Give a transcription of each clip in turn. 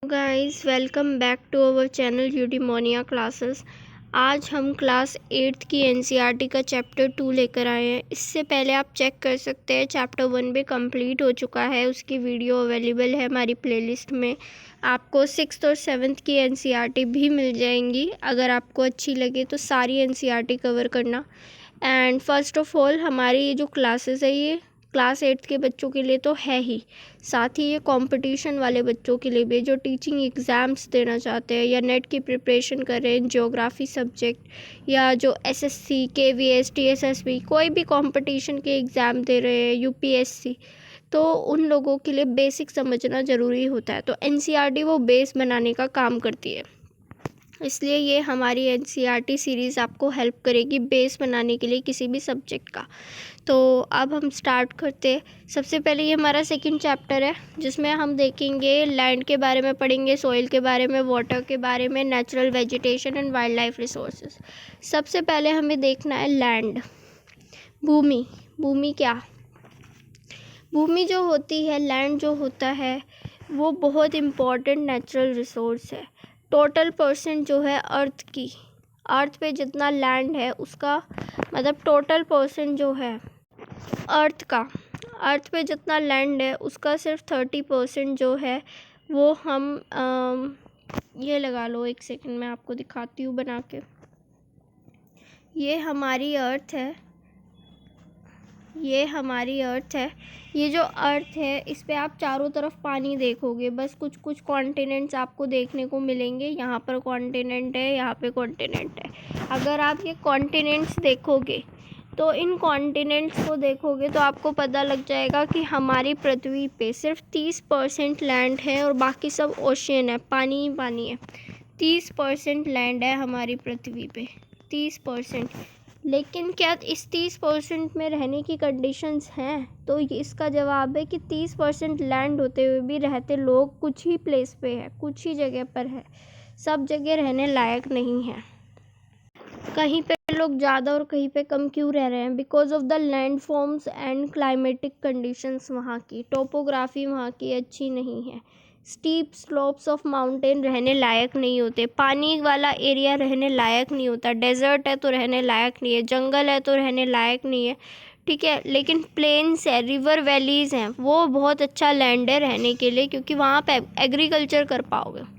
Guys welcome back to our channel Eudemonia classes. आज हम class 8th की NCERT का चैप्टर 2 लेकर आए हैं। इससे पहले आप चेक कर सकते हैं चैप्टर 1 भी कंप्लीट हो चुका है, उसकी वीडियो अवेलेबल है हमारी प्लेलिस्ट में। आपको 6th और 7th की एनसीईआरटी भी मिल जाएंगी। अगर आपको अच्छी लगे तो सारी एनसीईआरटी कवर करना। एंड फर्स्ट ऑफ ऑल हमारी ये जो क्लासेस है ये क्लास 8th के बच्चों के लिए तो है ही, साथ ही ये कंपटीशन वाले बच्चों के लिए भी, जो टीचिंग एग्ज़ाम्स देना चाहते हैं या नेट की प्रिपरेशन कर रहे हैं ज्योग्राफी सब्जेक्ट, या जो एसएससी केवीएस टीएसएसबी कोई भी कंपटीशन के एग्ज़ाम दे रहे हैं यूपीएससी, तो उन लोगों के लिए बेसिक समझना ज़रूरी होता है। तो एनसीईआरटी वो बेस बनाने का काम करती है, इसलिए ये हमारी एनसीईआरटी सीरीज़ आपको हेल्प करेगी बेस बनाने के लिए किसी भी सब्जेक्ट का। तो अब हम स्टार्ट करते हैं। सबसे पहले ये हमारा सेकंड चैप्टर है, जिसमें हम देखेंगे लैंड के बारे में पढ़ेंगे, सॉइल के बारे में, वाटर के बारे में, natural vegetation and wild life resources. सबसे पहले हमें देखना है लैंड, भूमि। भूमि क्या? भूमि जो होती है, लैंड जो होता है, वो बहुत इम्पॉर्टेंट नेचुरल रिसोर्स है। टोटल परसेंट जो है अर्थ पे जितना लैंड है उसका मतलब टोटल परसेंट जो है अर्थ पे जितना लैंड है उसका सिर्फ 30% जो है वो हम ये लगा लो, एक सेकंड में आपको दिखाती हूँ बना के। ये हमारी अर्थ है, ये जो अर्थ है इस पे आप चारों तरफ पानी देखोगे, बस कुछ कुछ कॉन्टिनेंट्स आपको देखने को मिलेंगे। यहाँ पर कॉन्टिनेंट है, यहाँ पे कॉन्टिनेंट है। अगर आप ये कॉन्टिनेंट्स देखोगे तो इन कॉन्टिनेंट्स को देखोगे तो आपको पता लग जाएगा कि हमारी पृथ्वी पे सिर्फ 30% लैंड है और बाकी सब ओशियन है, पानी ही पानी है। 30% लैंड है हमारी पृथ्वी पे, 30%। लेकिन क्या इस 30% में रहने की कंडीशंस हैं? तो इसका जवाब है कि 30% लैंड होते हुए भी रहते लोग कुछ ही प्लेस पे है, कुछ ही जगह पर है, सब जगह रहने लायक नहीं है। कहीं पे लोग ज़्यादा और कहीं पे कम क्यों रह रहे हैं? Because of the land forms and climatic conditions. वहाँ की टोपोग्राफी वहाँ की अच्छी नहीं है। स्टीप स्लोप्स ऑफ माउंटेन रहने लायक नहीं होते, पानी वाला एरिया रहने लायक नहीं होता, डेजर्ट है तो रहने लायक नहीं है, जंगल है तो रहने लायक नहीं है, ठीक है। लेकिन प्लेन्स है, रिवर वैलीज़ हैं, वो बहुत अच्छा लैंड है रहने के लिए, क्योंकि वहाँ पे एग्रीकल्चर कर पाओगे।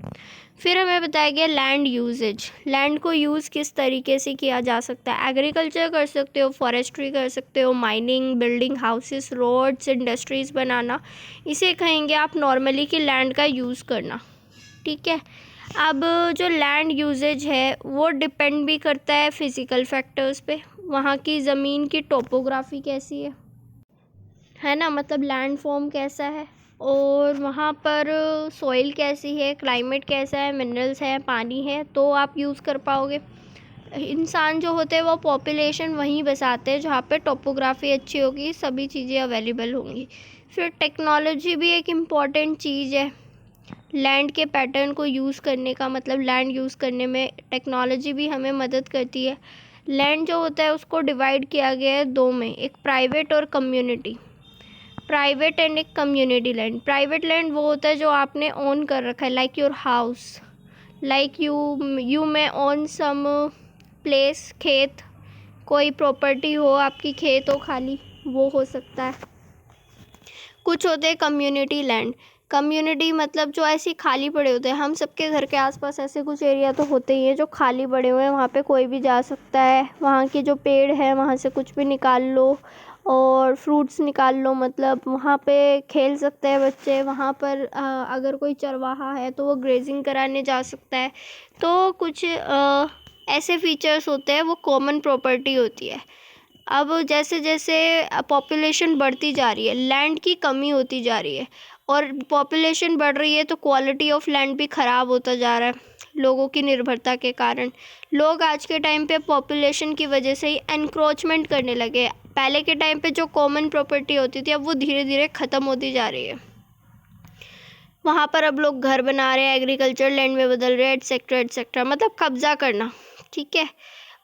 फिर हमें बताया गया लैंड यूजेज, लैंड को यूज़ किस तरीके से किया जा सकता है। एग्रीकल्चर कर सकते हो, फॉरेस्ट्री कर सकते हो, mining, building houses, roads, industries बनाना, इसे कहेंगे आप नॉर्मली कि लैंड का यूज़ करना, ठीक है। अब जो लैंड यूजेज है वो डिपेंड भी करता है फिज़िकल फैक्टर्स पे, वहाँ की ज़मीन की टोपोग्राफी कैसी है ना, मतलब लैंड फॉर्म कैसा है, और वहाँ पर सॉइल कैसी है, क्लाइमेट कैसा है, मिनरल्स हैं, पानी है, तो आप यूज़ कर पाओगे। इंसान जो होते हैं वो पॉपुलेशन वहीं बसाते हैं जहाँ पे टोपोग्राफी अच्छी होगी, सभी चीज़ें अवेलेबल होंगी। फिर टेक्नोलॉजी भी एक इम्पॉर्टेंट चीज़ है लैंड के पैटर्न को यूज़ करने का, मतलब लैंड यूज़ करने में टेक्नोलॉजी भी हमें मदद करती है। लैंड जो होता है उसको डिवाइड किया गया है दो में, एक प्राइवेट और कम्युनिटी, प्राइवेट एंड एक कम्युनिटी लैंड। प्राइवेट लैंड वो होता है जो आपने ओन कर रखा है, like your house, like you may own some place, खेत, कोई प्रॉपर्टी हो आपकी, खेत हो खाली, वो हो सकता है। कुछ होते हैं कम्युनिटी लैंड, कम्युनिटी मतलब जो ऐसे खाली पड़े होते हैं, हम सबके घर के आसपास ऐसे कुछ एरिया तो होते ही हैं जो खाली पड़े हुए हैं, वहाँ पे कोई भी जा सकता है, वहाँ के जो पेड़ है वहाँ से कुछ भी निकाल लो और फ्रूट्स निकाल लो, मतलब वहाँ पे खेल सकते हैं बच्चे। वहाँ पर अगर कोई चरवाहा है तो वो ग्रेजिंग कराने जा सकता है। तो कुछ ऐसे फीचर्स होते हैं, वो कॉमन प्रॉपर्टी होती है। अब जैसे जैसे पॉपुलेशन बढ़ती जा रही है, लैंड की कमी होती जा रही है, और पॉपुलेशन बढ़ रही है तो क्वालिटी ऑफ लैंड भी ख़राब होता जा रहा है लोगों की निर्भरता के कारण। लोग आज के टाइम पे पॉपुलेशन की वजह से ही एनक्रोचमेंट करने लगे। पहले के टाइम पे जो कॉमन प्रॉपर्टी होती थी अब वो धीरे धीरे ख़त्म होती जा रही है। वहाँ पर अब लोग घर बना रहे हैं, एग्रीकल्चर लैंड में बदल रहे हैं, एटसेट्रा एटसेट्रा, मतलब कब्ज़ा करना, ठीक है।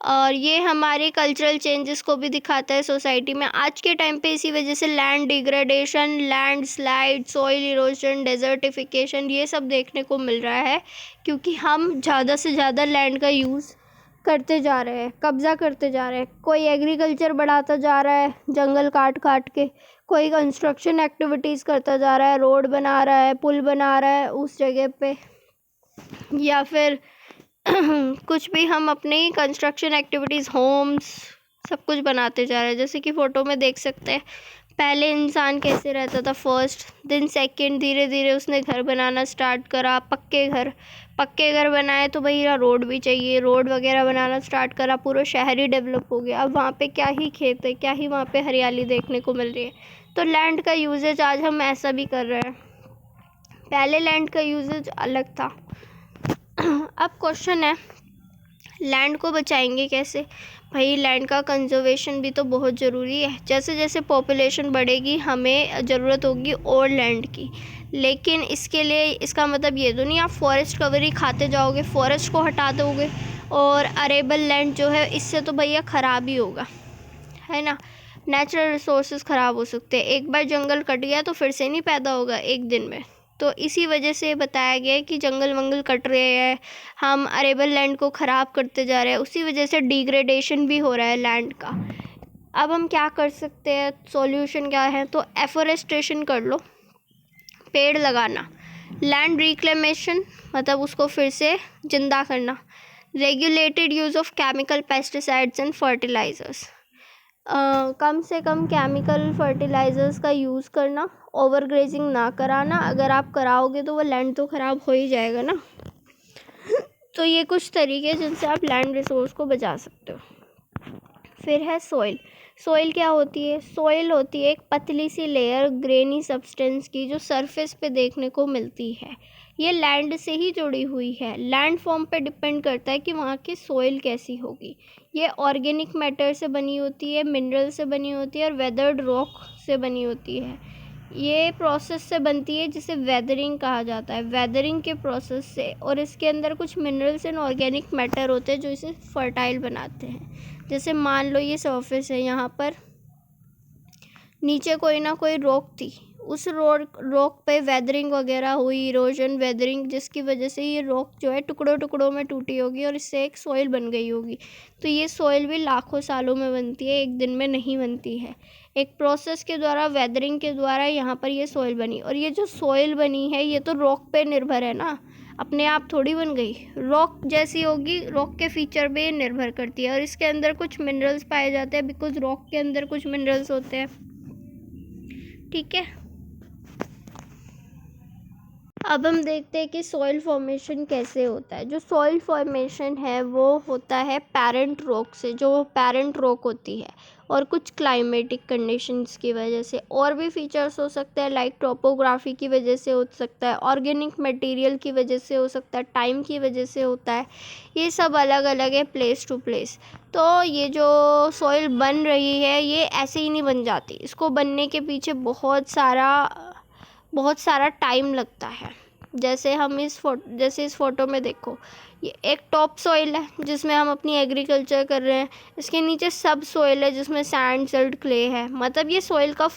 और ये हमारे कल्चरल चेंजेस को भी दिखाता है सोसाइटी में। आज के टाइम पे इसी वजह से land degradation, land slide, soil erosion, desertification ये सब देखने को मिल रहा है, क्योंकि हम ज़्यादा से ज़्यादा लैंड का यूज़ करते जा रहे हैं, कब्ज़ा करते जा रहे हैं। कोई एग्रीकल्चर बढ़ाता जा रहा है जंगल काट काट के, कोई कंस्ट्रक्शन एक्टिविटीज़ करता जा रहा है, रोड बना रहा है, पुल बना रहा है उस जगह पे, या फिर कुछ भी हम अपनी कंस्ट्रक्शन एक्टिविटीज़, होम्स, सब कुछ बनाते जा रहे हैं। जैसे कि फ़ोटो में देख सकते हैं पहले इंसान कैसे रहता था, फर्स्ट देन सेकंड, धीरे धीरे उसने घर बनाना स्टार्ट करा, पक्के घर बनाए तो भैया रोड भी चाहिए, रोड वगैरह बनाना स्टार्ट करा, पूरा शहर ही डेवलप हो गया। अब वहाँ पे क्या ही खेत है, क्या ही वहाँ पे हरियाली देखने को मिल रही है। तो लैंड का यूजेज आज हम ऐसा भी कर रहे हैं, पहले लैंड का यूजेज अलग था। अब क्वेश्चन है लैंड को बचाएंगे कैसे? भाई लैंड का कंजर्वेशन भी तो बहुत ज़रूरी है। जैसे जैसे पॉपुलेशन बढ़ेगी हमें ज़रूरत होगी और लैंड की, लेकिन इसके लिए इसका मतलब ये तो नहीं आप फॉरेस्ट कवर ही खाते जाओगे, फॉरेस्ट को हटा दोगे और अरेबल लैंड जो है इससे तो भैया ख़राब ही होगा, है ना। नेचुरल रिसोर्सेज ख़राब हो सकते हैं, एक बार जंगल कट गया तो फिर से नहीं पैदा होगा एक दिन में। तो इसी वजह से बताया गया है कि जंगल वंगल कट रहे हैं, हम अरेबल लैंड को ख़राब करते जा रहे हैं, उसी वजह से डिग्रेडेशन भी हो रहा है लैंड का। अब हम क्या कर सकते हैं, सॉल्यूशन क्या है? तो एफोरेस्टेशन कर लो, पेड़ लगाना, लैंड रिक्लेमेशन मतलब उसको फिर से जिंदा करना, regulated use of chemical pesticides and fertilisers, कम से कम केमिकल फर्टिलाइज़र्स का यूज़ करना, ओवर ग्रेजिंग ना कराना। अगर आप कराओगे तो वो लैंड तो ख़राब हो ही जाएगा ना। तो ये कुछ तरीके हैं जिनसे आप लैंड रिसोर्स को बचा सकते हो। फिर है सॉइल। सॉइल क्या होती है? सॉइल होती है एक पतली सी लेयर ग्रेनी सब्सटेंस की जो सरफेस पे देखने को मिलती है। ये लैंड से ही जुड़ी हुई है, लैंड फॉर्म पे डिपेंड करता है कि वहाँ की सॉइल कैसी होगी। ये ऑर्गेनिक मैटर से बनी होती है, मिनरल से बनी होती है और वेदर्ड रॉक से बनी होती है। ये प्रोसेस से बनती है जिसे वेदरिंग कहा जाता है, वेदरिंग के प्रोसेस से। और इसके अंदर कुछ मिनरल्स एंड ऑर्गेनिक मैटर होते हैं जो इसे फर्टाइल बनाते हैं। जैसे मान लो ये सरफेस है, यहाँ पर नीचे कोई ना कोई रॉक थी, उस रॉक पे वेदरिंग वगैरह हुई, इरोजन, वेदरिंग, जिसकी वजह से ये रॉक जो है टुकड़ों टुकड़ों में टूटी होगी और इससे एक सॉइल बन गई होगी। तो ये सॉइल भी लाखों सालों में बनती है, एक दिन में नहीं बनती है। एक प्रोसेस के द्वारा, वेदरिंग के द्वारा यहाँ पर ये सॉइल बनी। और ये जो सॉइल बनी है ये तो रॉक पे निर्भर है ना, अपने आप थोड़ी बन गई। रॉक जैसी होगी, रॉक के फीचर पे निर्भर करती है। और इसके अंदर कुछ मिनरल्स पाए जाते हैं, बिकॉज रॉक के अंदर कुछ मिनरल्स होते हैं, ठीक है। अब हम देखते हैं कि सॉइल फॉर्मेशन कैसे होता है। जो सॉइल फॉर्मेशन है वो होता है पेरेंट रॉक से, जो पेरेंट रॉक होती है, और कुछ क्लाइमेटिक कंडीशंस की वजह से। और भी फीचर्स हो सकते हैं, लाइक टोपोग्राफी की वजह से हो सकता है, ऑर्गेनिक मटेरियल की वजह से हो सकता है, टाइम की वजह से होता है। ये सब अलग अलग है प्लेस टू प्लेस। तो ये जो सॉइल बन रही है ये ऐसे ही नहीं बन जाती, इसको बनने के पीछे बहुत सारा टाइम लगता है। जैसे हम इस फ़ोटो में देखो, ये एक टॉप सॉइल है जिसमें हम अपनी एग्रीकल्चर कर रहे हैं, इसके नीचे सब सॉइल है जिसमें सैंड, सिल्ट, क्ले है। मतलब ये सॉइल का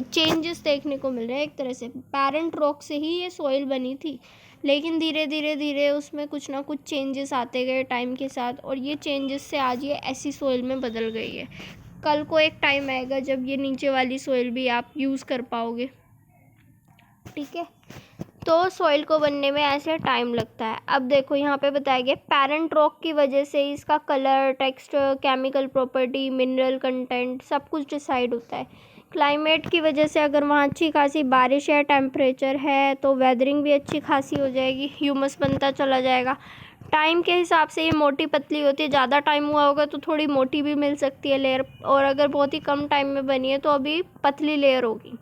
चेंजेस देखने को मिल रहे हैं। एक तरह से पेरेंट रॉक से ही ये सॉइल बनी थी, लेकिन धीरे धीरे उसमें कुछ ना कुछ चेंजेस आते गए टाइम के साथ, और ये चेंजेस से आज ये ऐसी सॉइल में बदल गई है। कल को एक टाइम आएगा जब ये नीचे वाली सॉइल भी आप यूज़ कर पाओगे, ठीक है। तो सॉइल को बनने में ऐसे टाइम लगता है। अब देखो यहाँ पे बताया गया पेरेंट रॉक की वजह से इसका colour, texture, chemical property, mineral content सब कुछ डिसाइड होता है। क्लाइमेट की वजह से अगर वहाँ अच्छी खासी बारिश है, टेम्परेचर है, तो वेदरिंग भी अच्छी खासी हो जाएगी, ह्यूमस बनता चला जाएगा। टाइम के हिसाब से ये मोटी पतली होती है, ज़्यादा टाइम हुआ होगा तो थोड़ी मोटी भी मिल सकती है लेयर, और अगर बहुत ही कम टाइम में बनी है तो अभी पतली लेयर होगी।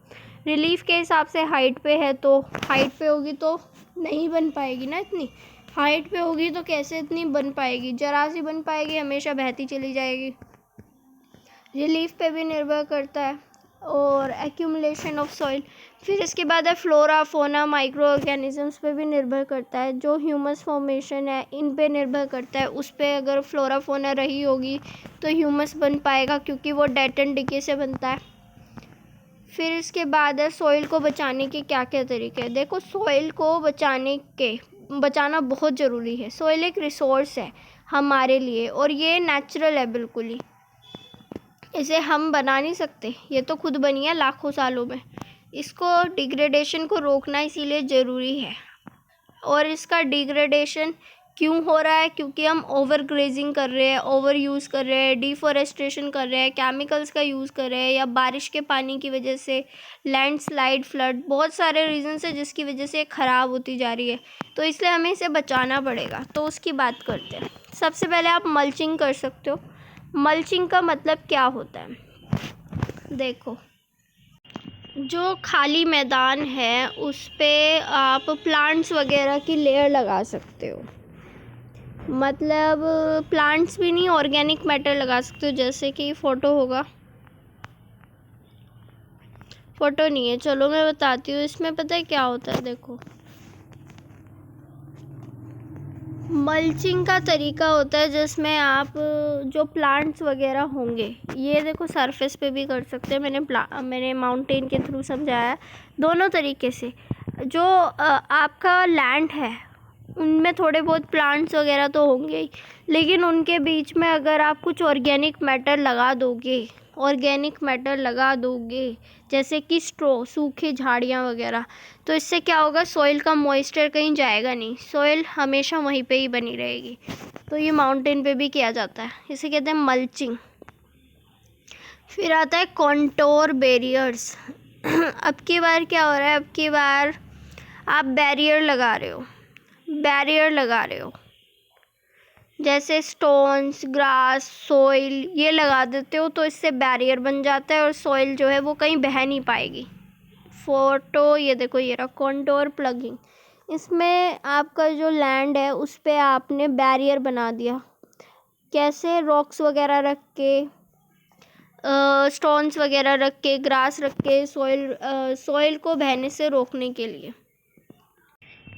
रिलीफ के हिसाब से हाइट पे है, तो हाइट पे होगी तो नहीं बन पाएगी ना इतनी, हाइट पे होगी तो कैसे इतनी बन पाएगी, जरा सी बन पाएगी, हमेशा बहती चली जाएगी। रिलीफ पे भी निर्भर करता है। और एक्यूमुलेशन ऑफ सॉइल। फिर इसके बाद है फ्लोरा, फोना, माइक्रो ऑर्गेनिजम्स पे भी निर्भर करता है। जो ह्यूमस फॉर्मेशन है इन पे निर्भर करता है। उस पे अगर फ्लोरा फोना रही होगी तो ह्यूमस बन पाएगा, क्योंकि वो डेथ एंड डिके से बनता है। फिर इसके बाद है सॉइल को बचाने के क्या क्या तरीके हैं। देखो, सॉइल को बचाना बहुत ज़रूरी है। सॉइल एक रिसोर्स है हमारे लिए, और ये नेचुरल है बिल्कुल ही, इसे हम बना नहीं सकते। ये तो खुद बनी है लाखों सालों में। इसको डिग्रेडेशन को रोकना इसीलिए ज़रूरी है। और इसका डिग्रेडेशन क्यों हो रहा है? क्योंकि हम ओवर ग्रेजिंग कर रहे हैं, ओवर यूज़ कर रहे हैं, डिफॉरेस्टेशन कर रहे हैं, केमिकल्स का यूज़ कर रहे हैं, या बारिश के पानी की वजह से लैंडस्लाइड, फ्लड, बहुत सारे रीज़न्स है जिसकी वजह से ख़राब होती जा रही है। तो इसलिए हमें इसे बचाना पड़ेगा। तो उसकी बात करते हैं। सबसे पहले आप मल्चिंग कर सकते हो। मल्चिंग का मतलब क्या होता है? देखो, जो खाली मैदान है उस पे आप प्लांट्स वगैरह की लेयर लगा सकते हो। मतलब प्लांट्स भी नहीं, ऑर्गेनिक मैटर लगा सकते हो। जैसे कि फ़ोटो होगा, फ़ोटो नहीं है, चलो मैं बताती हूँ। इसमें पता है क्या होता है? देखो, मल्चिंग का तरीका होता है जिसमें आप जो प्लांट्स वगैरह होंगे, ये देखो सरफेस पे भी कर सकते हैं। मैंने माउंटेन के थ्रू समझाया है। दोनों तरीके से जो आपका लैंड है उनमें थोड़े बहुत प्लांट्स वगैरह तो होंगे ही, लेकिन उनके बीच में अगर आप कुछ ऑर्गेनिक मैटर लगा दोगे, जैसे कि स्ट्रॉ, सूखे झाड़ियाँ वगैरह, तो इससे क्या होगा? सॉइल का मॉइस्चर कहीं जाएगा नहीं, सॉइल हमेशा वहीं पे ही बनी रहेगी। तो ये माउंटेन पे भी किया जाता है, इसे कहते हैं मल्चिंग। फिर आता है कॉन्टोर बैरियर्स। अब की बार क्या हो रहा है? अब की बार आप बैरियर लगा रहे हो, जैसे स्टोन्स, ग्रास, सॉइल ये लगा देते हो, तो इससे बैरियर बन जाता है और सॉइल जो है वो कहीं बह नहीं पाएगी। फ़ोटो ये देखो, ये रहा कॉन्टोर प्लगिंग। इसमें आपका जो लैंड है उस पे आपने बैरियर बना दिया। कैसे? रॉक्स वगैरह रख के, स्टोन्स वगैरह रख के, ग्रास रख के, सॉइल को बहने से रोकने के लिए।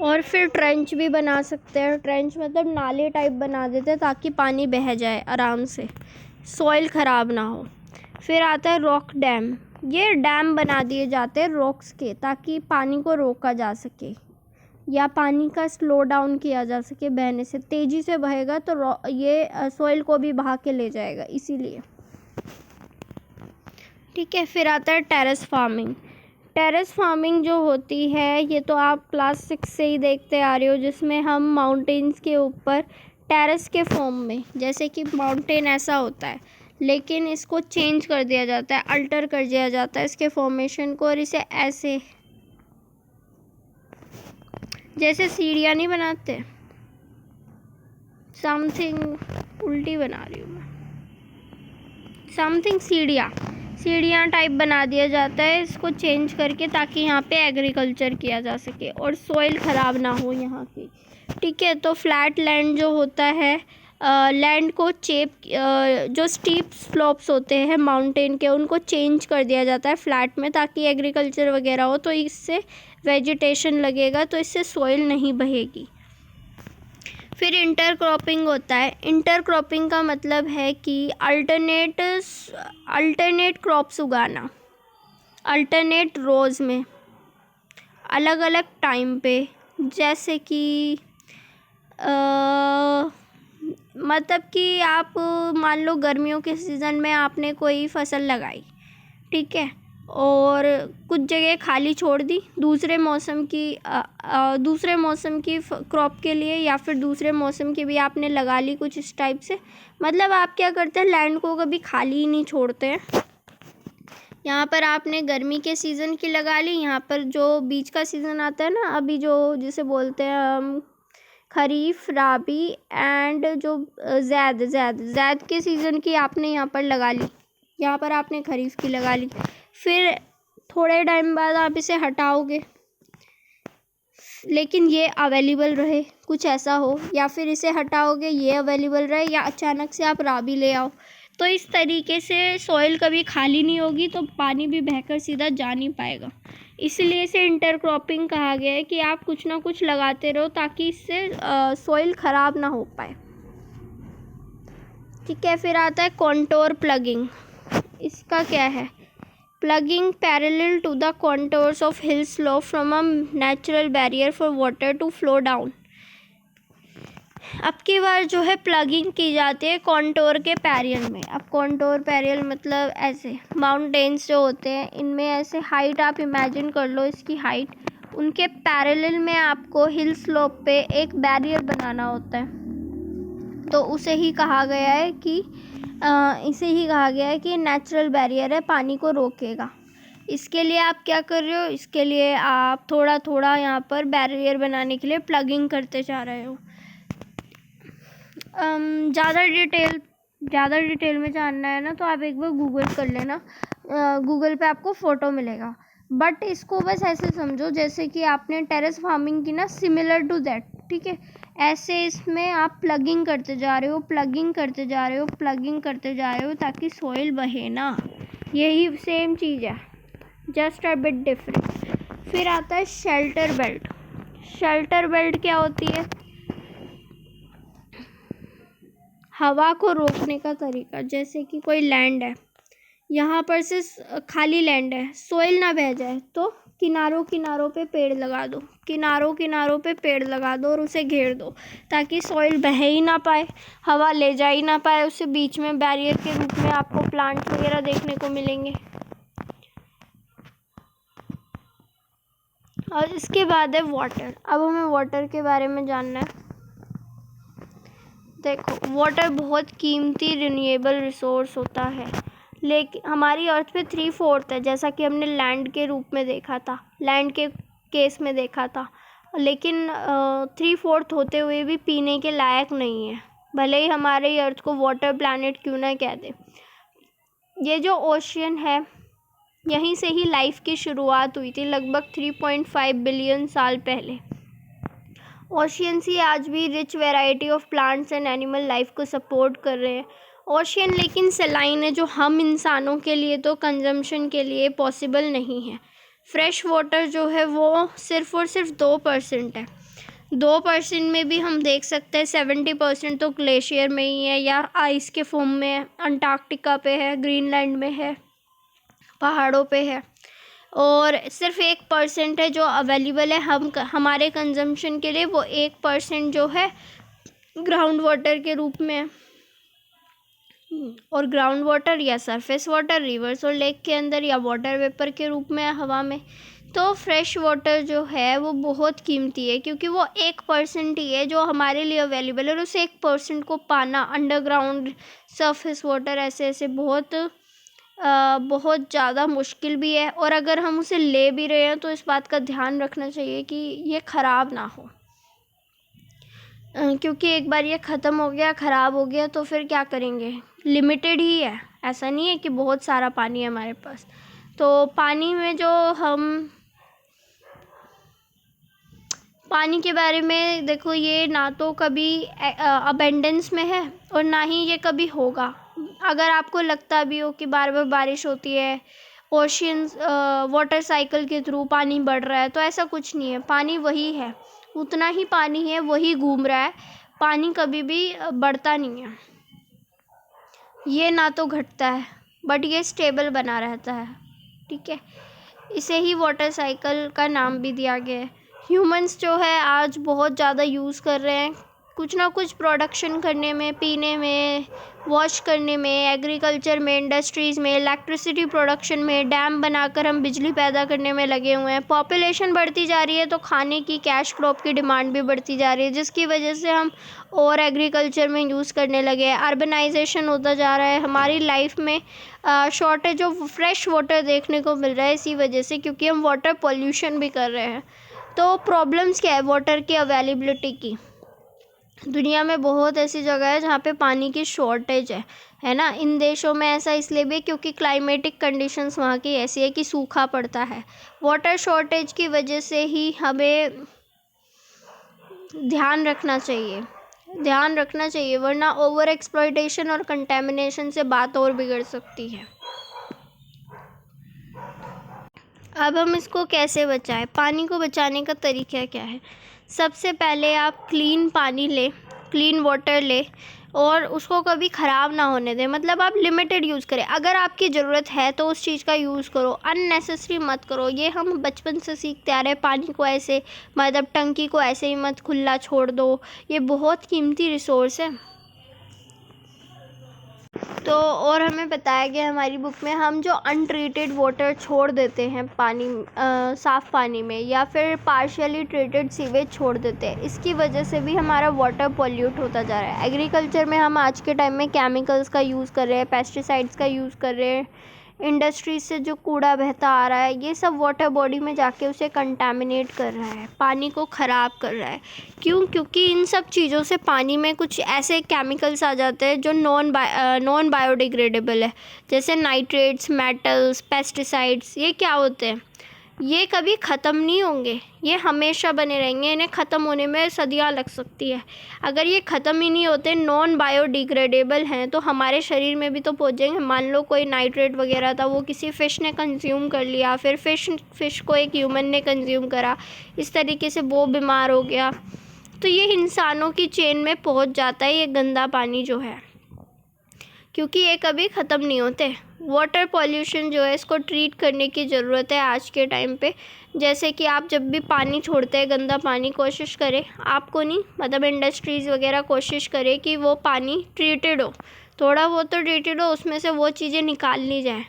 और फिर ट्रेंच भी बना सकते हैं। ट्रेंच मतलब नाले टाइप बना देते हैं ताकि पानी बह जाए आराम से, सॉइल ख़राब ना हो। फिर आता है रॉक डैम। ये डैम बना दिए जाते हैं रॉक्स के, ताकि पानी को रोका जा सके या पानी का स्लो डाउन किया जा सके बहने से। तेज़ी से बहेगा तो ये सॉइल को भी बहा के ले जाएगा, इसीलिए। ठीक है। फिर आता है टेरेस फार्मिंग। टेरेस फार्मिंग जो होती है, ये तो आप क्लास 6 से ही देखते आ रहे हो, जिसमें हम माउंटेन्स के ऊपर टेरेस के फॉर्म में, जैसे कि माउंटेन ऐसा होता है लेकिन इसको चेंज कर दिया जाता है, अल्टर कर दिया जाता है इसके फॉर्मेशन को, और इसे ऐसे, जैसे सीढ़ियाँ नहीं बनाते, समथिंग उल्टी बना रही हूँ मैं, समथिंग सीढ़ियाँ टाइप बना दिया जाता है इसको चेंज करके, ताकि यहाँ पे एग्रीकल्चर किया जा सके और सॉइल ख़राब ना हो यहाँ की। ठीक है। तो फ्लैट लैंड जो होता है, लैंड को जो स्टीप स्लोप्स होते हैं माउंटेन के, उनको चेंज कर दिया जाता है फ्लैट में, ताकि एग्रीकल्चर वगैरह हो, तो इससे वेजिटेशन लगेगा, तो इससे सॉइल नहीं बहेगी। फिर इंटरक्रॉपिंग होता है। इंटरक्रॉपिंग का मतलब है कि अल्टरनेट क्रॉप्स उगाना, अल्टरनेट रोज़ में, अलग अलग टाइम पे। जैसे कि मतलब कि आप मान लो गर्मियों के सीज़न में आपने कोई फसल लगाई, ठीक है, और कुछ जगह खाली छोड़ दी दूसरे मौसम की क्रॉप के लिए, या फिर दूसरे मौसम की भी आपने लगा ली कुछ इस टाइप से। मतलब आप क्या करते हैं, लैंड को कभी खाली ही नहीं छोड़ते हैं। यहाँ पर आपने गर्मी के सीज़न की लगा ली, यहाँ पर जो बीच का सीज़न आता है ना, अभी जो जिसे बोलते हैं हम खरीफ, राबी एंड जो ज़ैद के सीज़न की आपने यहाँ पर लगा ली, यहाँ पर आपने खरीफ की लगा ली। फिर थोड़े टाइम बाद आप इसे हटाओगे, लेकिन ये अवेलेबल रहे, कुछ ऐसा हो, या फिर इसे हटाओगे ये अवेलेबल रहे, या अचानक से आप राबी ले आओ, तो इस तरीके से सॉइल कभी खाली नहीं होगी, तो पानी भी बहकर सीधा जा नहीं पाएगा। इसलिए इसे इंटरक्रॉपिंग कहा गया है कि आप कुछ ना कुछ लगाते रहो ताकि इससे सॉइल ख़राब ना हो पाए। ठीक है, फिर आता है कॉन्टोर प्लगिंग। इसका क्या है? Ploughing parallel to the contours of hill slope from a natural barrier for water to flow down. अब की बार जो है प्लगिंग की जाती है कॉन्टोर के पैरेलल में। अब कॉन्टोर पैरेलल मतलब ऐसे माउंटेन्स जो होते हैं, इनमें ऐसे हाइट आप इमेजिन कर लो, इसकी हाइट, उनके पैरेलल में आपको हिल स्लोप पे एक बैरियर बनाना होता है। तो उसे ही कहा गया है कि इसे ही कहा गया है कि नेचुरल बैरियर है, पानी को रोकेगा। इसके लिए आप क्या कर रहे हो? इसके लिए आप थोड़ा थोड़ा यहाँ पर बैरियर बनाने के लिए प्लगिंग करते जा रहे हो। ज़्यादा डिटेल में जानना है ना, तो आप एक बार गूगल कर लेना। गूगल पे आपको फ़ोटो मिलेगा। बट इसको बस ऐसे समझो जैसे कि आपने टेरेस फार्मिंग की ना, सिमिलर टू दैट। ठीक है, ऐसे इसमें आप प्लगिंग करते जा रहे हो, प्लगिंग करते जा रहे हो, प्लगिंग करते जा रहे हो ताकि सॉइल बहे ना। यही सेम चीज़ है, जस्ट अ बिट डिफरेंट। फिर आता है शेल्टर बेल्ट। शेल्टर बेल्ट क्या होती है? हवा को रोकने का तरीका। जैसे कि कोई लैंड है, यहाँ पर से खाली लैंड है, सॉइल ना बह जाए, तो किनारों किनारों पे पेड़ लगा दो, किनारों किनारों पे पेड़ लगा दो और उसे घेर दो ताकि सॉइल बह ही ना पाए, हवा ले जा ही ना पाए उसे। बीच में बैरियर के रूप में आपको प्लांट्स वगैरह देखने को मिलेंगे। और इसके बाद है वाटर। अब हमें वाटर के बारे में जानना है। देखो, वाटर बहुत कीमती रिन्यूएबल रिसोर्स होता है, लेकिन हमारी अर्थ पे 3/4 है, जैसा कि हमने लैंड के रूप में देखा था, लैंड के केस में देखा था। लेकिन 3/4 होते हुए भी पीने के लायक नहीं है, भले ही हमारे अर्थ को वाटर प्लैनेट क्यों ना कह दे। ये जो ओशियन है, यहीं से ही लाइफ की शुरुआत हुई थी, लगभग 3.5 बिलियन साल पहले। ओशियंस ही आज भी rich variety of plants and animal life को सपोर्ट कर रहे हैं। ओशियन लेकिन सलाइन है, जो हम इंसानों के लिए तो कंजम्पशन के लिए पॉसिबल नहीं है। फ्रेश वाटर जो है वो सिर्फ़ और सिर्फ 2% है। 2% में भी हम देख सकते हैं 70% तो ग्लेशियर में ही है या आइस के फॉर्म में है, अंटार्कटिका पे है, ग्रीनलैंड में है, पहाड़ों पे है। और सिर्फ 1% है जो अवेलेबल है हमारे कंजम्पशन के लिए। वो 1% जो है ग्राउंड वाटर के रूप में है। और ग्राउंड वाटर या सरफेस वाटर रिवर्स और लेक के अंदर या वाटर वेपर के रूप में है हवा में। तो फ्रेश वाटर जो है वो बहुत कीमती है, क्योंकि वो 1% ही है जो हमारे लिए अवेलेबल है। और उस 1% को पाना, अंडरग्राउंड, सरफेस वाटर, ऐसे बहुत ज़्यादा मुश्किल भी है। और अगर हम उसे ले भी रहे हैं तो इस बात का ध्यान रखना चाहिए कि ये ख़राब ना हो, क्योंकि एक बार ये ख़त्म हो गया, ख़राब हो गया, तो फिर क्या करेंगे? लिमिटेड ही है, ऐसा नहीं है कि बहुत सारा पानी है हमारे पास। तो पानी में जो हम पानी के बारे में देखो, ये ना तो कभी अबेंडेंस में है और ना ही ये कभी होगा। अगर आपको लगता भी हो कि बार बार बारिश होती है, ओशियंस वाटर साइकिल के थ्रू पानी बढ़ रहा है, तो ऐसा कुछ नहीं है। पानी वही है, उतना ही पानी है, वही घूम रहा है। पानी कभी भी बढ़ता नहीं है, ये ना तो घटता है, बट ये स्टेबल बना रहता है। ठीक है, इसे ही वाटर साइकिल का नाम भी दिया गया है। ह्यूमंस जो है आज बहुत ज़्यादा यूज़ कर रहे हैं, कुछ ना कुछ प्रोडक्शन करने में, पीने में, वॉश करने में, एग्रीकल्चर में, इंडस्ट्रीज़ में, इलेक्ट्रिसिटी प्रोडक्शन में, डैम बनाकर हम बिजली पैदा करने में लगे हुए हैं। पॉपुलेशन बढ़ती जा रही है तो खाने की, कैश क्रॉप की डिमांड भी बढ़ती जा रही है, जिसकी वजह से हम और एग्रीकल्चर में यूज़ करने लगे हैं। अर्बनाइजेशन होता जा रहा है, हमारी लाइफ में शॉर्टेज ऑफ फ्रेश वाटर देखने को मिल रहा है इसी वजह से, क्योंकि हम वाटर पोल्यूशन भी कर रहे हैं। तो प्रॉब्लम्स क्या है वाटर की अवेलेबिलिटी की? दुनिया में बहुत ऐसी जगह है जहाँ पे पानी की शॉर्टेज है ना। इन देशों में ऐसा इसलिए भी क्योंकि क्लाइमेटिक कंडीशंस वहाँ की ऐसी है कि सूखा पड़ता है। वाटर शॉर्टेज की वजह से ही हमें ध्यान रखना चाहिए। ध्यान रखना चाहिए, वरना ओवर एक्सप्लॉयटेशन और कंटेमिनेशन से बात और बिगड़ सकती है। अब हम इसको कैसे बचाएं? पानी को बचाने का तरीका क्या है? सबसे पहले आप क्लीन पानी लें, क्लीन वाटर लें और उसको कभी ख़राब ना होने दें। मतलब आप लिमिटेड यूज़ करें। अगर आपकी ज़रूरत है तो उस चीज़ का यूज़ करो, अननेसेसरी मत करो। ये हम बचपन से सीखते आ रहे हैं, पानी को ऐसे मतलब टंकी को ऐसे ही मत खुला छोड़ दो, ये बहुत कीमती रिसोर्स है। तो और हमें बताया गया हमारी बुक में, हम जो अनट्रीटेड वाटर छोड़ देते हैं पानी साफ़ पानी में, या फिर पार्शियली ट्रीटेड सीवेज छोड़ देते हैं, इसकी वजह से भी हमारा वाटर पॉल्यूट होता जा रहा है। एग्रीकल्चर में हम आज के टाइम में केमिकल्स का यूज़ कर रहे हैं, पेस्टिसाइड्स का यूज़ कर रहे हैं, इंडस्ट्री से जो कूड़ा बहता आ रहा है, ये सब वाटर बॉडी में जाके उसे कंटामिनेट कर रहा है, पानी को ख़राब कर रहा है। क्यों? क्योंकि इन सब चीज़ों से पानी में कुछ ऐसे केमिकल्स आ जाते हैं जो नॉन बायोडिग्रेडेबल है, जैसे नाइट्रेट्स, मेटल्स, पेस्टिसाइड्स। ये क्या होते हैं? ये कभी ख़त्म नहीं होंगे, ये हमेशा बने रहेंगे, इन्हें ख़त्म होने में सदियां लग सकती है। अगर ये ख़त्म ही नहीं होते, नॉन बायोडिग्रेडेबल हैं, तो हमारे शरीर में भी तो पहुँचेंगे। मान लो कोई नाइट्रेट वगैरह था, वो किसी फ़िश ने कंज्यूम कर लिया, फिर फ़िश को एक ह्यूमन ने कंज्यूम करा, इस तरीके से वो बीमार हो गया, तो ये इंसानों की चेन में पहुँच जाता है ये गंदा पानी जो है, क्योंकि ये कभी ख़त्म नहीं होते। वाटर पॉल्यूशन जो है, इसको ट्रीट करने की ज़रूरत है आज के टाइम पे। जैसे कि आप जब भी पानी छोड़ते हैं गंदा पानी, कोशिश करें, आपको नहीं मतलब इंडस्ट्रीज़ वगैरह कोशिश करें कि वो पानी ट्रीटेड हो, थोड़ा वो तो ट्रीटेड हो, उसमें से वो चीज़ें निकाल ली जाएँ,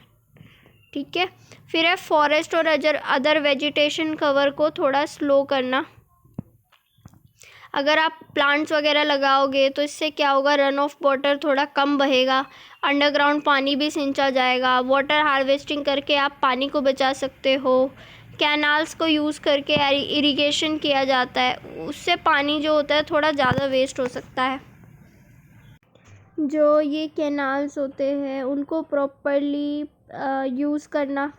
ठीक है। फिर है फॉरेस्ट और अदर वेजिटेशन कवर को थोड़ा स्लो करना। अगर आप प्लांट्स वगैरह लगाओगे तो इससे क्या होगा, रन ऑफ वाटर थोड़ा कम बहेगा, अंडरग्राउंड पानी भी सिंचा जाएगा। वाटर हार्वेस्टिंग करके आप पानी को बचा सकते हो। कैनाल्स को यूज़ करके इरिगेशन किया जाता है, उससे पानी जो होता है थोड़ा ज़्यादा वेस्ट हो सकता है। जो ये कैनाल्स होते हैं उनको प्रॉपरली यूज़ करना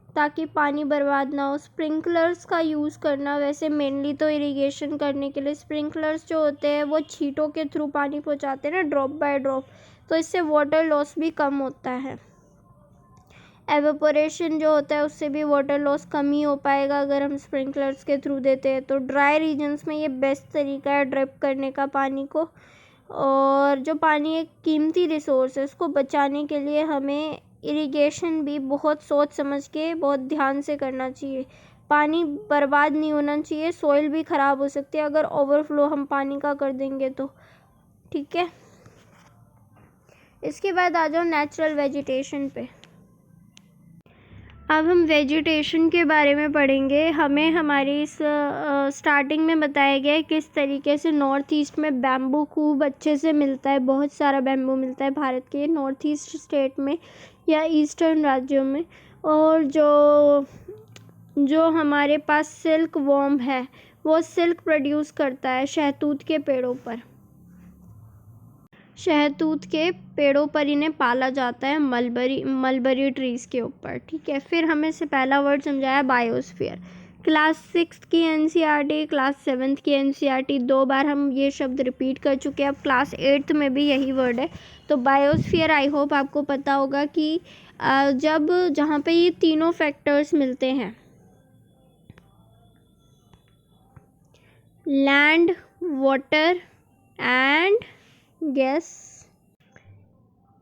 ताकि पानी बर्बाद ना हो। स्प्रिंकलर्स का यूज़ करना, वैसे मेनली तो इरिगेशन करने के लिए स्प्रिंकलर्स जो होते हैं वो छींटों के थ्रू पानी पहुंचाते हैं ना, ड्रॉप बाय ड्रॉप, तो इससे वाटर लॉस भी कम होता है। एवेपोरेशन जो होता है उससे भी वाटर लॉस कम ही हो पाएगा अगर हम स्प्रिंकलर्स के थ्रू देते हैं। तो ड्राई रीजन्स में ये बेस्ट तरीका है ड्रिप करने का पानी को। और जो पानी एक कीमती रिसोर्स है, उसको बचाने के लिए हमें इरिगेशन भी बहुत सोच समझ के, बहुत ध्यान से करना चाहिए। पानी बर्बाद नहीं होना चाहिए, सॉइल भी ख़राब हो सकती है अगर ओवरफ्लो हम पानी का कर देंगे तो, ठीक है। इसके बाद आ जाओ नेचुरल वेजिटेशन पे। अब हम वेजिटेशन के बारे में पढ़ेंगे। हमें हमारी इस स्टार्टिंग में बताया गया है किस तरीके से नॉर्थ ईस्ट में बैम्बू खूब अच्छे से मिलता है, बहुत सारा बैम्बू मिलता है भारत के नॉर्थ ईस्ट स्टेट में या ईस्टर्न राज्यों में। और जो हमारे पास सिल्क वॉर्म है वो सिल्क प्रोड्यूस करता है शहतूत के पेड़ों पर। शहतूत के पेड़ों पर इन्हें पाला जाता है, मलबरी ट्रीज़ के ऊपर, ठीक है। फिर हमें से पहला वर्ड समझाया बायोस्फीयर। क्लास 6 की एनसीईआरटी, क्लास 7 की एनसीईआरटी, 2 बार हम ये शब्द रिपीट कर चुके हैं, अब क्लास 8th में भी यही वर्ड है। तो बायोस्फीयर आई होप आपको पता होगा कि जहाँ पे ये तीनों फैक्टर्स मिलते हैं, land, water and gas,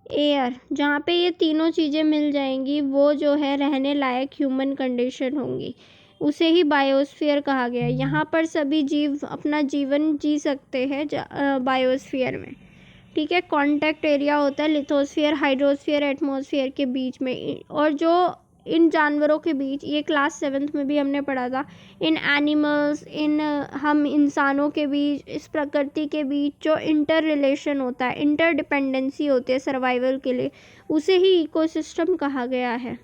air, जहाँ पे ये तीनों चीज़ें मिल जाएंगी वो जो है रहने लायक ह्यूमन कंडीशन होंगी, उसे ही बायोस्फीयर कहा गया है। यहाँ पर सभी जीव अपना जीवन जी सकते हैं बायोस्फीयर में, ठीक है। कॉन्टैक्ट एरिया होता है लिथोस्फीयर, हाइड्रोस्फीयर, एटमॉस्फेयर के बीच में। और जो इन जानवरों के बीच, ये क्लास 7th में भी हमने पढ़ा था, इन एनिमल्स, हम इंसानों के बीच, इस प्रकृति के बीच जो इंटर रिलेशन होता है, इंटर डिपेंडेंसी होती है सर्वाइवल के लिए, उसे ही इकोसिस्टम कहा गया है।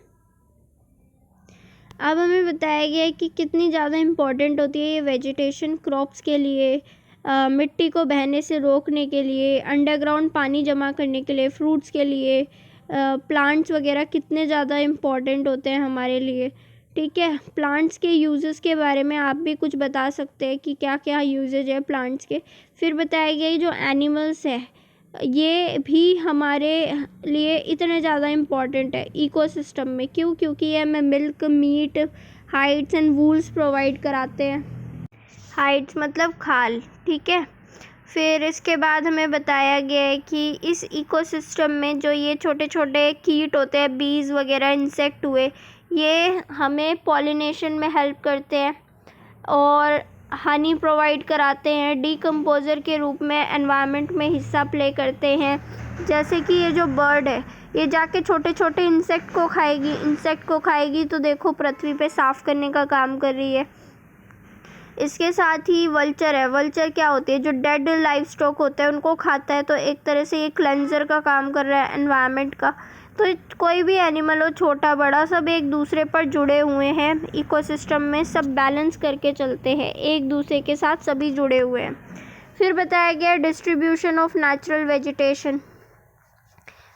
अब हमें बताया गया है कि कितनी ज़्यादा इम्पॉर्टेंट होती है ये वेजिटेशन क्रॉप्स के लिए, मिट्टी को बहने से रोकने के लिए, अंडरग्राउंड पानी जमा करने के लिए, फ्रूट्स के लिए, प्लांट्स वगैरह कितने ज़्यादा इम्पॉर्टेंट होते हैं हमारे लिए, ठीक है। प्लांट्स के यूजेस के बारे में आप भी कुछ बता सकते हैं कि क्या क्या यूजेज है प्लांट्स के। फिर बताया गया जो एनिमल्स है ये भी हमारे लिए इतने ज़्यादा इम्पॉर्टेंट है इकोसिस्टम में। क्यों? क्योंकि ये हमें milk, meat, hides and wools provide कराते हैं। हाइड्स मतलब खाल, ठीक है। फिर इसके बाद हमें बताया गया है कि इस इकोसिस्टम में जो ये छोटे छोटे कीट होते हैं, बीज वगैरह, इंसेक्ट हुए, ये हमें पॉलिनेशन में हेल्प करते हैं और हनी प्रोवाइड कराते हैं, डीकम्पोज़र के रूप में एनवायरनमेंट में हिस्सा प्ले करते हैं। जैसे कि ये जो बर्ड है ये जाके छोटे छोटे इंसेक्ट को खाएगी तो देखो पृथ्वी पे साफ़ करने का काम कर रही है। इसके साथ ही वल्चर है। वल्चर क्या होती है? जो डेड लाइफ स्टॉक होता है उनको खाता है, तो एक तरह से ये क्लेंजर का काम कर रहा है एनवायरनमेंट का। तो कोई भी एनिमल हो, छोटा बड़ा, सब एक दूसरे पर जुड़े हुए हैं इकोसिस्टम में, सब बैलेंस करके चलते हैं, एक दूसरे के साथ सभी जुड़े हुए हैं। फिर बताया गया distribution of natural vegetation.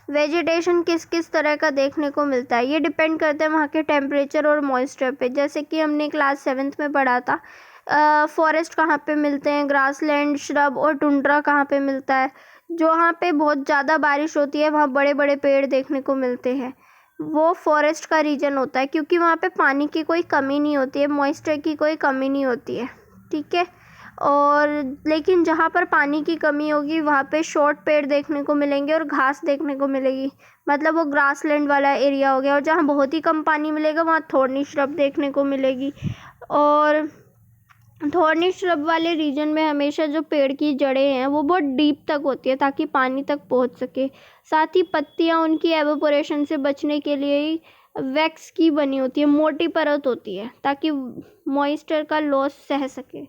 Vegetation किस किस तरह का देखने को मिलता है, ये डिपेंड करता है वहाँ के टेम्परेचर और मॉइस्चर पे। जैसे कि हमने क्लास 7th में पढ़ा था, फॉरेस्ट कहाँ पे मिलते हैं, ग्रासलैंड, श्रब और टुंड्रा कहाँ पे मिलता है। जहाँ पे बहुत ज़्यादा बारिश होती है वहाँ बड़े बड़े पेड़ देखने को मिलते हैं, वो फॉरेस्ट का रीजन होता है, क्योंकि वहाँ पे पानी की कोई कमी नहीं होती है, मॉइस्चर की कोई कमी नहीं होती है, ठीक है। और लेकिन जहाँ पर पानी की कमी होगी वहाँ पे शॉर्ट पेड़ देखने को मिलेंगे और घास देखने को मिलेगी, मतलब वो ग्रासलैंड वाला एरिया हो गया। और जहाँ बहुत ही कम पानी मिलेगा वहाँ थॉर्नी श्रब देखने को मिलेगी। और थॉर्नी श्रब वाले रीजन में हमेशा जो पेड़ की जड़ें हैं वो बहुत डीप तक होती है ताकि पानी तक पहुंच सके। साथ ही पत्तियां उनकी एवोपोरेशन से बचने के लिए ही वैक्स की बनी होती है, मोटी परत होती है ताकि मॉइस्चर का लॉस सह सके,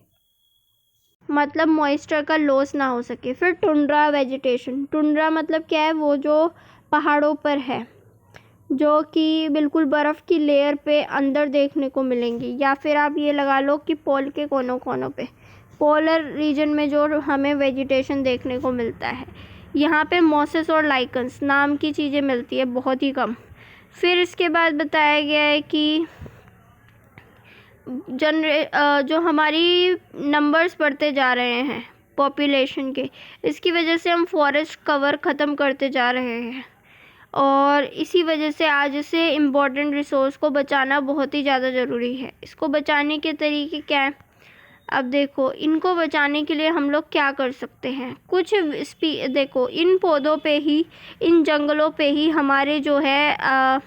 मतलब मॉइस्चर का लॉस ना हो सके। फिर टुंड्रा वेजिटेशन। टुंड्रा मतलब क्या है? वो जो पहाड़ों पर है, जो कि बिल्कुल बर्फ़ की लेयर पे अंदर देखने को मिलेंगी, या फिर आप ये लगा लो कि पोल के कोनों कोनों पे, पोलर रीजन में जो हमें वेजिटेशन देखने को मिलता है। यहाँ पे मॉसेस और लाइकन्स नाम की चीज़ें मिलती है, बहुत ही कम। फिर इसके बाद बताया गया है कि जो हमारी नंबर्स बढ़ते जा रहे हैं पॉपुलेशन के, इसकी वजह से हम फॉरेस्ट कवर ख़त्म करते जा रहे हैं और इसी वजह से आज से इम्पॉर्टेंट रिसोर्स को बचाना बहुत ही ज़्यादा ज़रूरी है। इसको बचाने के तरीके क्या हैं? अब देखो, इनको बचाने के लिए हम लोग क्या कर सकते हैं। कुछ देखो, इन पौधों पे ही, इन जंगलों पे ही हमारे जो है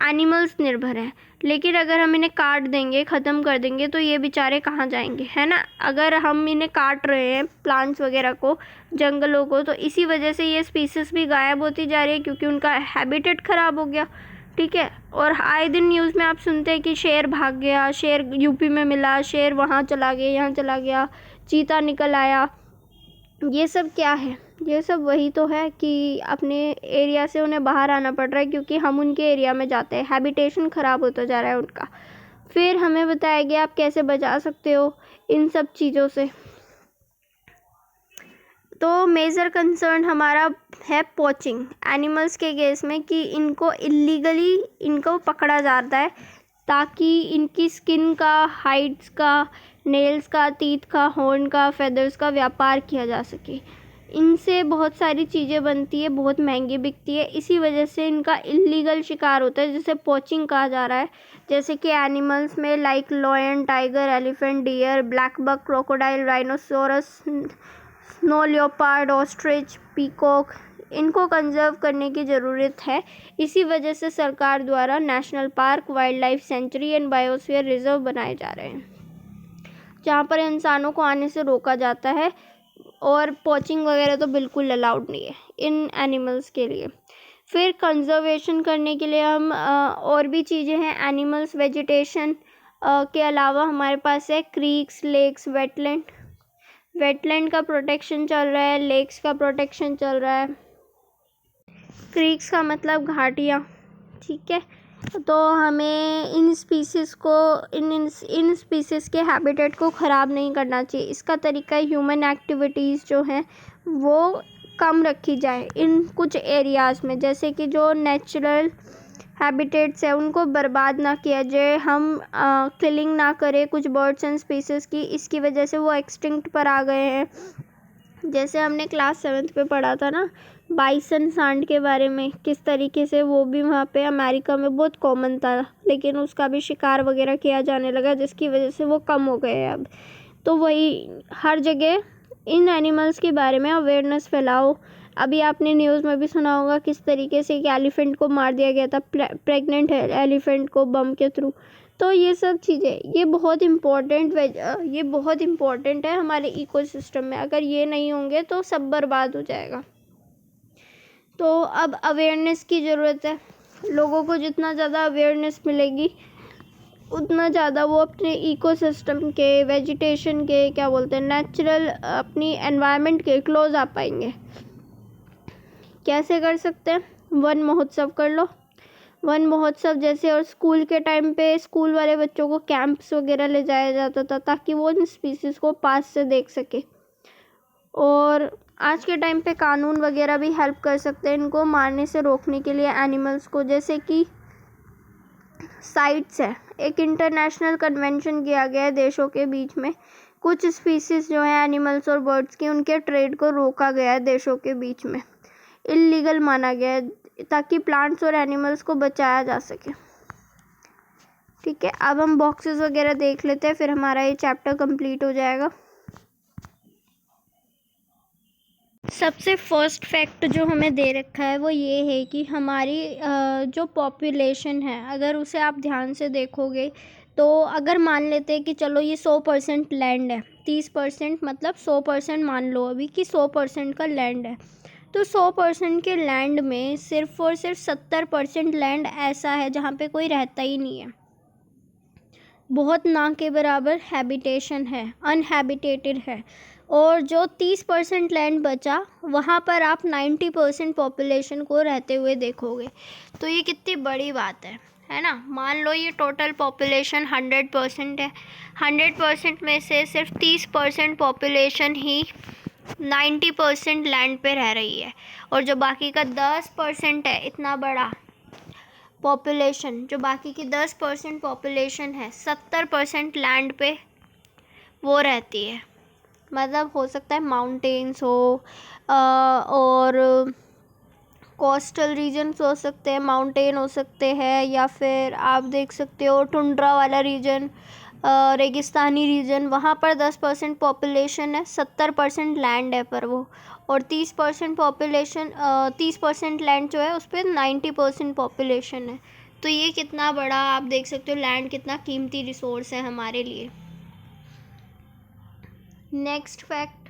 एनिमल्स निर्भर हैं, लेकिन अगर हम इन्हें काट देंगे, ख़त्म कर देंगे, तो ये बेचारे कहाँ जाएंगे, है ना। अगर हम इन्हें काट रहे हैं, प्लांट्स वगैरह को, जंगलों को, तो इसी वजह से ये स्पीसीज़ भी गायब होती जा रही है, क्योंकि उनका हैबिटेट ख़राब हो गया, ठीक है। और आए दिन न्यूज़ में आप सुनते हैं कि शेर भाग गया, शेर यूपी में मिला, शेर वहाँ चला गया, यहाँ चला गया, चीता निकल आया। ये सब क्या है? ये सब वही तो है कि अपने एरिया से उन्हें बाहर आना पड़ रहा है, क्योंकि हम उनके एरिया में जाते हैं, हैबिटेशन ख़राब होता जा रहा है उनका। फिर हमें बताया गया आप कैसे बचा सकते हो इन सब चीज़ों से। तो मेजर कंसर्न हमारा है पोचिंग एनिमल्स के केस में, कि इनको इल्लीगली इनको पकड़ा जाता है ताकि इनकी स्किन का, हाइड्स का, नेल्स का, टीथ का, हॉर्न का, फेदर्स का व्यापार किया जा सके। इनसे बहुत सारी चीज़ें बनती है, बहुत महंगी बिकती है, इसी वजह से इनका इल्लीगल शिकार होता है, जिसे पोचिंग कहा जा रहा है। जैसे कि एनिमल्स में like lion, tiger, elephant, deer, black buck, crocodile, rhinoceros, snow leopard, ostrich, peacock, इनको कंजर्व करने की ज़रूरत है। इसी वजह से सरकार द्वारा national park, wildlife sanctuary and biosphere reserve बनाए जा रहे हैं, जहाँ पर इंसानों को आने से रोका जाता है, और पोचिंग वगैरह तो बिल्कुल अलाउड नहीं है इन एनिमल्स के लिए। फिर कंजर्वेशन करने के लिए हम और भी चीज़ें हैं एनिमल्स वेजिटेशन के अलावा हमारे पास है क्रीक्स, लेक्स, वेटलैंड का प्रोटेक्शन चल रहा है, लेक्स का प्रोटेक्शन चल रहा है। क्रीक्स का मतलब घाटियाँ, ठीक है। तो हमें इन स्पीसीज़ को, इन स्पीसीज़ के हैबिटेट को ख़राब नहीं करना चाहिए। इसका तरीका ह्यूमन एक्टिविटीज़ जो हैं वो कम रखी जाए इन कुछ एरियाज़ में, जैसे कि जो नेचुरल हैबिटेट्स है उनको बर्बाद ना किया जाए, हम किलिंग ना करें कुछ बर्ड्स एंड स्पीसीज़ की, इसकी वजह से वो एक्सटिंक्ट पर आ गए हैं। जैसे हमने क्लास 7th पे पढ़ा था ना बाइसन सांड के बारे में, किस तरीके से वो भी वहाँ पे अमेरिका में बहुत कॉमन था, लेकिन उसका भी शिकार वगैरह किया जाने लगा जिसकी वजह से वो कम हो गए हैं अब। तो वही हर जगह इन एनिमल्स के बारे में अवेयरनेस फैलाओ। अभी आपने न्यूज़ में भी सुना होगा किस तरीके से एक एलिफेंट को मार दिया गया था, प्रेग्नेंट एलिफेंट को बम के थ्रू। तो ये सब चीज़ें ये बहुत इम्पोर्टेंट है हमारे इकोसिस्टम में। अगर ये नहीं होंगे तो सब बर्बाद हो जाएगा। तो अब अवेयरनेस की ज़रूरत है। लोगों को जितना ज़्यादा अवेयरनेस मिलेगी उतना ज़्यादा वो अपने इकोसिस्टम के, वेजिटेशन के, क्या बोलते हैं, नेचुरल अपनी एनवायरनमेंट के क्लोज आ पाएंगे। कैसे कर सकते हैं? वन महोत्सव कर लो। वन महोत्सव जैसे, और स्कूल के टाइम पे स्कूल वाले बच्चों को कैंप्स वगैरह ले जाया जाता था ताकि वो इन स्पीसीज़ को पास से देख सके। और आज के टाइम पे कानून वगैरह भी हेल्प कर सकते हैं इनको मारने से रोकने के लिए एनिमल्स को। जैसे कि साइट्स है, एक इंटरनेशनल कन्वेंशन किया गया है देशों के बीच में, कुछ स्पीसीज़ जो है एनिमल्स और बर्ड्स की, उनके ट्रेड को रोका गया है देशों के बीच में, इल्लीगल माना गया है ताकि प्लांट्स और एनिमल्स को बचाया जा सके। ठीक है, अब हम बॉक्सेस वगैरह देख लेते हैं, फिर हमारा ये चैप्टर कंप्लीट हो जाएगा। सबसे फर्स्ट फैक्ट जो हमें दे रखा है वो ये है कि हमारी जो पॉपुलेशन है, अगर उसे आप ध्यान से देखोगे तो अगर मान लेते हैं कि चलो ये 100% लैंड है, 30% मतलब 100% मान लो अभी कि 100% का लैंड है, तो 100% के लैंड में सिर्फ और सिर्फ 70% लैंड ऐसा है जहाँ पे कोई रहता ही नहीं है। बहुत ना के बराबर हैबिटेशन है, अनहैबिटेटेड है। और जो 30% लैंड बचा वहाँ पर आप 90% पॉपुलेशन को रहते हुए देखोगे। तो ये कितनी बड़ी बात है ना। मान लो ये टोटल पॉपुलेशन 100% है, 100% में से सिर्फ 30% पॉपुलेशन ही 90% लैंड पे रह रही है, और जो बाकी का 10% है, इतना बड़ा पॉपुलेशन, जो बाकी की 10% पॉपुलेशन है, 70% लैंड पे वो रहती है। मतलब हो सकता है माउंटेन्स हो और कोस्टल रीजन्स हो सकते हैं, माउंटेन हो सकते हैं, या फिर आप देख सकते हो टुंड्रा वाला रीजन, रेगिस्तानी रीजन, वहाँ पर 10% पॉपुलेशन है, 70% लैंड है पर वो, और 30% पॉपुलेशन 30% लैंड जो है उस पर 90% पॉपुलेशन है। तो ये कितना बड़ा आप देख सकते हो, लैंड कितना कीमती रिसोर्स है हमारे लिए। नेक्स्ट फैक्ट,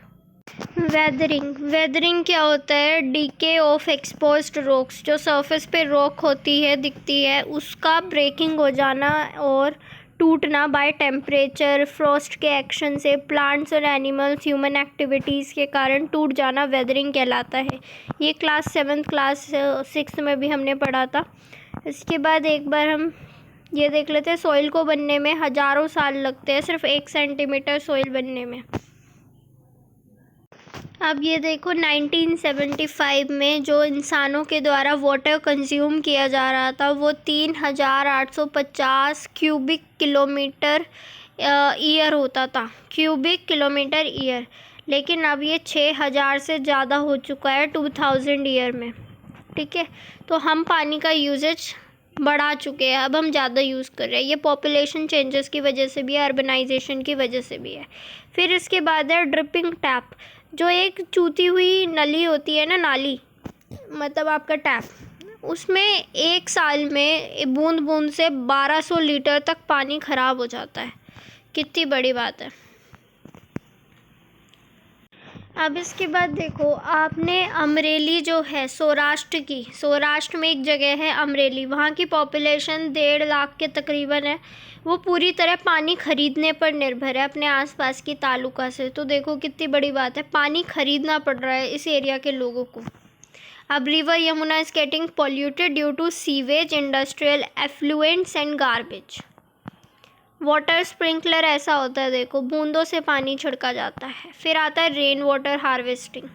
वेदरिंग क्या होता है? डीके ऑफ एक्सपोज्ड रॉक्स, जो सरफेस पे रॉक होती है, दिखती है, उसका ब्रेकिंग हो जाना और टूटना बाय टेम्परेचर, फ्रॉस्ट के एक्शन से, प्लांट्स और एनिमल्स ह्यूमन एक्टिविटीज़ के कारण टूट जाना वेदरिंग कहलाता है। ये क्लास 7th क्लास 6th में भी हमने पढ़ा था। इसके बाद एक बार हम ये देख लेते हैं, सॉइल को बनने में हज़ारों साल लगते हैं सिर्फ 1 सेंटीमीटर सॉइल बनने में। अब ये देखो 1975 में जो इंसानों के द्वारा वाटर कंज्यूम किया जा रहा था वो 3850 क्यूबिक किलोमीटर ईयर होता था, क्यूबिक किलोमीटर ईयर, लेकिन अब ये 6000 से ज़्यादा हो चुका है 2000 ईयर में। ठीक है, तो हम पानी का यूजेज बढ़ा चुके हैं, अब हम ज़्यादा यूज़ कर रहे हैं। ये पॉपुलेशन चेंजेस की वजह से भी है, अर्बनाइजेशन की वजह से भी है। फिर इसके बाद है ड्रिपिंग टैप, जो एक चूती हुई नली होती है ना, नाली मतलब आपका टैप, उसमें एक साल में बूंद बूंद से 1200 लीटर तक पानी ख़राब हो जाता है। कितनी बड़ी बात है। अब इसके बाद देखो, आपने अमरेली जो है सौराष्ट्र की, सौराष्ट्र में एक जगह है अमरेली, वहाँ की पॉपुलेशन 1.5 लाख के तकरीबन है। वो पूरी तरह पानी खरीदने पर निर्भर है अपने आसपास की तालुका से। तो देखो कितनी बड़ी बात है, पानी खरीदना पड़ रहा है इस एरिया के लोगों को। अब river Yamuna is getting polluted due to sewage, industrial effluents and garbage. Water sprinkler ऐसा होता है, देखो बूंदों से पानी छिड़का जाता है। फिर आता है rain water harvesting.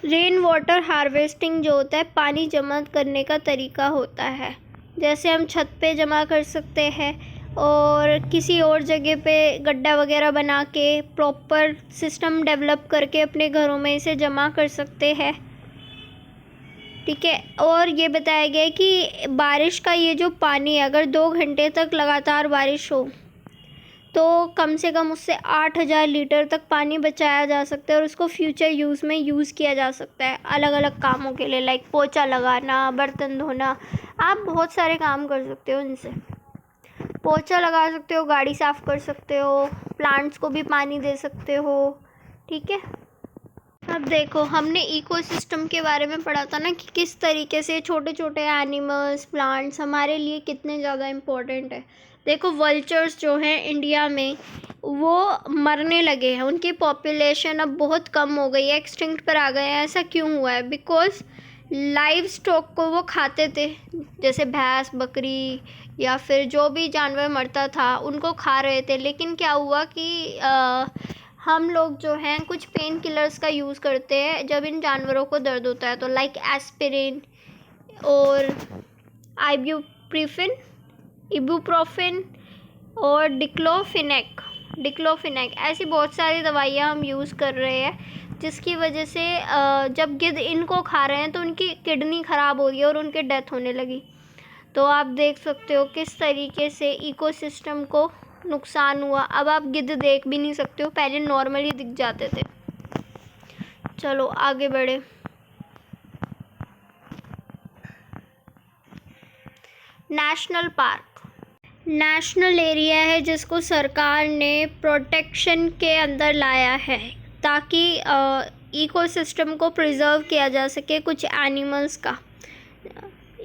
Rain water harvesting जो होता है पानी जमा करने का तरीका होता है। जैसे हम छत पे जमा कर सकते हैं और किसी और जगह पे गड्ढा वगैरह बना के प्रॉपर सिस्टम डेवलप करके अपने घरों में इसे जमा कर सकते हैं। ठीक है। और ये बताया गया है कि बारिश का ये जो पानी है, अगर 2 घंटे तक लगातार बारिश हो तो कम से कम उससे 8,000 लीटर तक पानी बचाया जा सकता है और उसको फ्यूचर यूज़ में यूज़ किया जा सकता है अलग अलग कामों के लिए, लाइक पोछा लगाना, बर्तन धोना। आप बहुत सारे काम कर सकते हो इनसे। पोछा लगा सकते हो, गाड़ी साफ़ कर सकते हो, प्लांट्स को भी पानी दे सकते हो। ठीक है। अब देखो, हमने इकोसिस्टम के बारे में पढ़ा था ना कि किस तरीके से छोटे छोटे एनिमल्स, प्लांट्स हमारे लिए कितने ज़्यादा इम्पोर्टेंट है। देखो, वल्चर्स जो हैं इंडिया में वो मरने लगे हैं, उनकी पॉपुलेशन अब बहुत कम हो गई है, एक्सटिंक्ट पर आ गए हैं। ऐसा क्यों हुआ है? बिकॉज लाइव स्टॉक को वो खाते थे, जैसे भैंस, बकरी या फिर जो भी जानवर मरता था उनको खा रहे थे। लेकिन क्या हुआ कि हम लोग जो हैं कुछ पेन किलर्स का यूज़ करते हैं जब इन जानवरों को दर्द होता है, तो लाइक एस्पिरिन और इबुप्रोफेन और डिक्लोफिनेक ऐसी बहुत सारी दवाइयाँ हम यूज़ कर रहे हैं, जिसकी वजह से जब गिद्ध इनको खा रहे हैं तो उनकी किडनी ख़राब हो रही है और उनके डेथ होने लगी। तो आप देख सकते हो किस तरीके से इकोसिस्टम को नुकसान हुआ। अब आप गिद्ध देख भी नहीं सकते हो, पहले नॉर्मली दिख जाते थे। चलो आगे बढ़े। नेशनल पार्क नेशनल एरिया है जिसको सरकार ने प्रोटेक्शन के अंदर लाया है ताकि इकोसिस्टम को प्रिजर्व किया जा सके कुछ एनिमल्स का।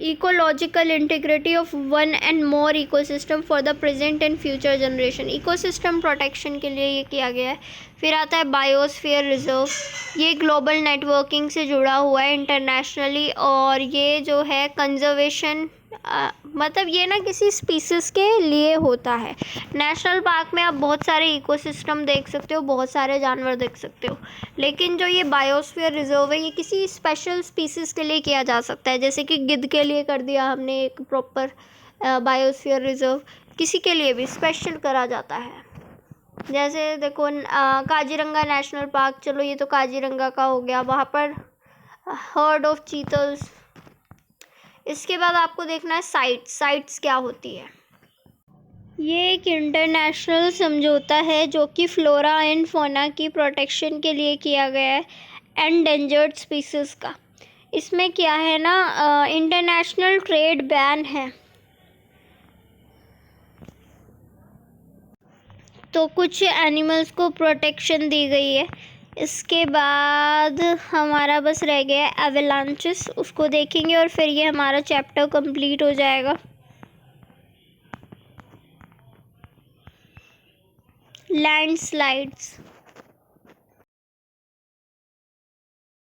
Ecological integrity of one and more ecosystem for the present and future generation. Ecosystem protection के लिए ये किया गया है। फिर आता है बायोस्फीयर रिजर्व। ये ग्लोबल नेटवर्किंग से जुड़ा हुआ है इंटरनेशनली, और ये जो है कंजर्वेशन मतलब ये ना किसी स्पीसीज़ के लिए होता है। नेशनल पार्क में आप बहुत सारे इकोसिस्टम देख सकते हो, बहुत सारे जानवर देख सकते हो, लेकिन जो ये बायोस्फीयर रिजर्व है ये किसी स्पेशल स्पीसीज़ के लिए किया जा सकता है। जैसे कि गिद्ध के लिए कर दिया हमने एक प्रॉपर बायोस्फीयर रिजर्व, किसी के लिए भी स्पेशल करा जाता है। जैसे देखो काजीरंगा नेशनल पार्क, चलो ये तो काजीरंगा का हो गया, वहाँ पर हर्ड ऑफ चीतल्स। इसके बाद आपको देखना है साइट्स क्या होती है। ये एक इंटरनेशनल समझौता है जो कि फ्लोरा एंड फौना की प्रोटेक्शन के लिए किया गया है, एंडेंजर्ड स्पीसीज़ का। इसमें क्या है ना, इंटरनेशनल ट्रेड बैन है, तो कुछ एनिमल्स को प्रोटेक्शन दी गई है। इसके बाद हमारा बस रह गया एवलांचेस, उसको देखेंगे और फिर ये हमारा चैप्टर कंप्लीट हो जाएगा। लैंडस्लाइड्स